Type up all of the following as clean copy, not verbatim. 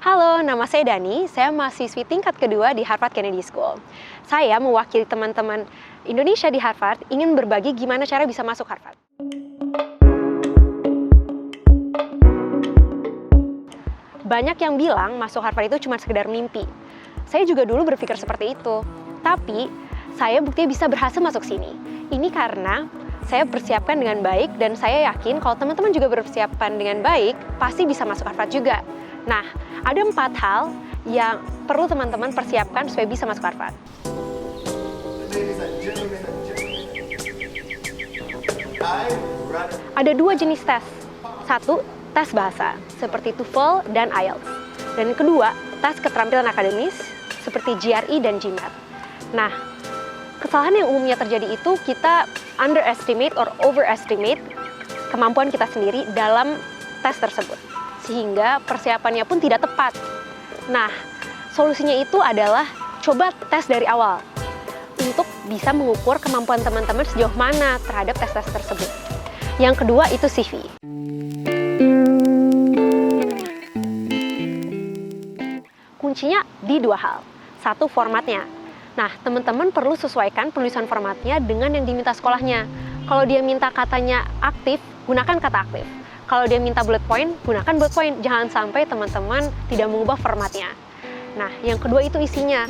Halo, nama saya Dani. Saya mahasiswi tingkat kedua di Harvard Kennedy School. Saya mewakili teman-teman Indonesia di Harvard ingin berbagi gimana cara bisa masuk Harvard. Banyak yang bilang masuk Harvard itu cuma sekedar mimpi. Saya juga dulu berpikir seperti itu. Tapi, saya buktinya bisa berhasil masuk sini. Ini karena saya persiapkan dengan baik dan saya yakin kalau teman-teman juga berpersiapan dengan baik, pasti bisa masuk Harvard juga. Nah, ada 4 hal yang perlu teman-teman persiapkan supaya bisa masuk Harvard. Ada 2 jenis tes. Satu, tes bahasa, seperti TOEFL dan IELTS. Dan kedua, tes keterampilan akademis, seperti GRE dan GMAT. Nah, kesalahan yang umumnya terjadi itu kita underestimate or overestimate kemampuan kita sendiri dalam tes tersebut. Sehingga persiapannya pun tidak tepat. Nah, solusinya itu adalah coba tes dari awal untuk bisa mengukur kemampuan teman-teman sejauh mana terhadap tes-tes tersebut. Yang kedua itu CV. Kuncinya di 2 hal. Satu, formatnya. Nah, teman-teman perlu sesuaikan penulisan formatnya dengan yang diminta sekolahnya. Kalau dia minta katanya aktif, gunakan kata aktif. Kalau dia minta bullet point, gunakan bullet point. Jangan sampai teman-teman tidak mengubah formatnya. Nah, yang kedua itu isinya.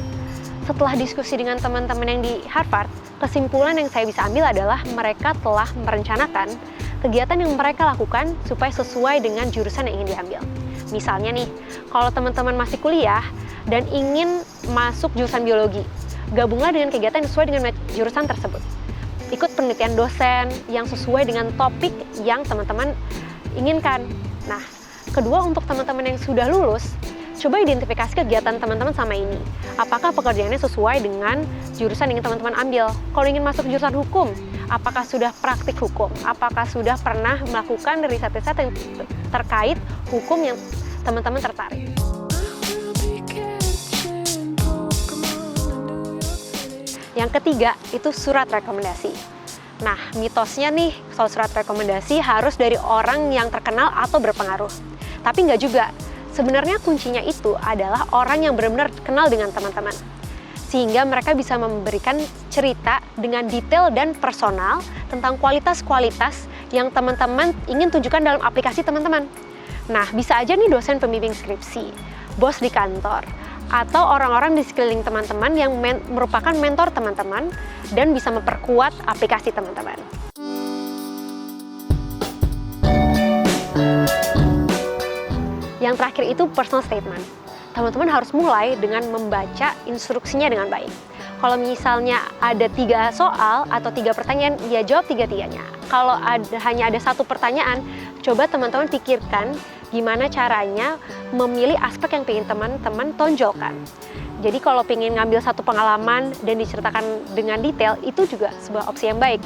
Setelah diskusi dengan teman-teman yang di Harvard, kesimpulan yang saya bisa ambil adalah mereka telah merencanakan kegiatan yang mereka lakukan supaya sesuai dengan jurusan yang ingin diambil. Misalnya nih, kalau teman-teman masih kuliah dan ingin masuk jurusan biologi, gabunglah dengan kegiatan yang sesuai dengan jurusan tersebut. Ikut penelitian dosen yang sesuai dengan topik yang teman-teman inginkan. Nah, kedua untuk teman-teman yang sudah lulus, coba identifikasi kegiatan teman-teman sama ini. Apakah pekerjaannya sesuai dengan jurusan yang ingin teman-teman ambil? Kalau ingin masuk jurusan hukum, apakah sudah praktik hukum? Apakah sudah pernah melakukan riset-riset yang terkait hukum yang teman-teman tertarik? Yang ketiga, itu surat rekomendasi. Nah, mitosnya nih, soal surat rekomendasi harus dari orang yang terkenal atau berpengaruh. Tapi nggak juga. Sebenarnya kuncinya itu adalah orang yang benar-benar kenal dengan teman-teman. Sehingga mereka bisa memberikan cerita dengan detail dan personal tentang kualitas-kualitas yang teman-teman ingin tunjukkan dalam aplikasi teman-teman. Nah, bisa aja nih dosen pembimbing skripsi, bos di kantor, atau orang-orang di sekeliling teman-teman yang merupakan mentor teman-teman dan bisa memperkuat aplikasi teman-teman. Yang terakhir itu personal statement. Teman-teman harus mulai dengan membaca instruksinya dengan baik. Kalau misalnya ada 3 soal atau 3 pertanyaan, ya jawab 3-tiganya. Kalau hanya ada 1 pertanyaan, coba teman-teman pikirkan gimana caranya memilih aspek yang ingin teman-teman tonjolkan. Jadi kalau ingin ngambil 1 pengalaman dan diceritakan dengan detail, itu juga sebuah opsi yang baik.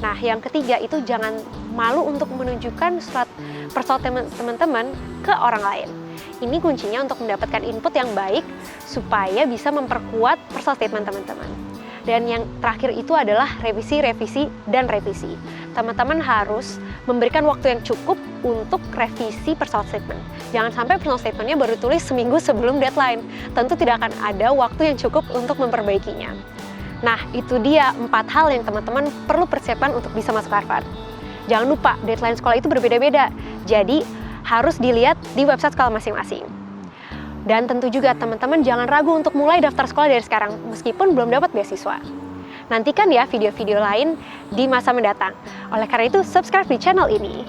Nah, yang ketiga itu jangan malu untuk menunjukkan surat personal teman-teman ke orang lain. Ini kuncinya untuk mendapatkan input yang baik supaya bisa memperkuat personal statement teman-teman. Dan yang terakhir itu adalah revisi, dan revisi. Teman-teman harus memberikan waktu yang cukup untuk revisi personal statement. Jangan sampai personal statement-nya baru tulis seminggu sebelum deadline. Tentu tidak akan ada waktu yang cukup untuk memperbaikinya. Nah, itu dia 4 hal yang teman-teman perlu persiapkan untuk bisa masuk Harvard. Jangan lupa, deadline sekolah itu berbeda-beda. Jadi, harus dilihat di website sekolah masing-masing. Dan tentu juga teman-teman jangan ragu untuk mulai daftar sekolah dari sekarang, meskipun belum dapat beasiswa. Nantikan ya video-video lain di masa mendatang. Oleh karena itu, subscribe di channel ini.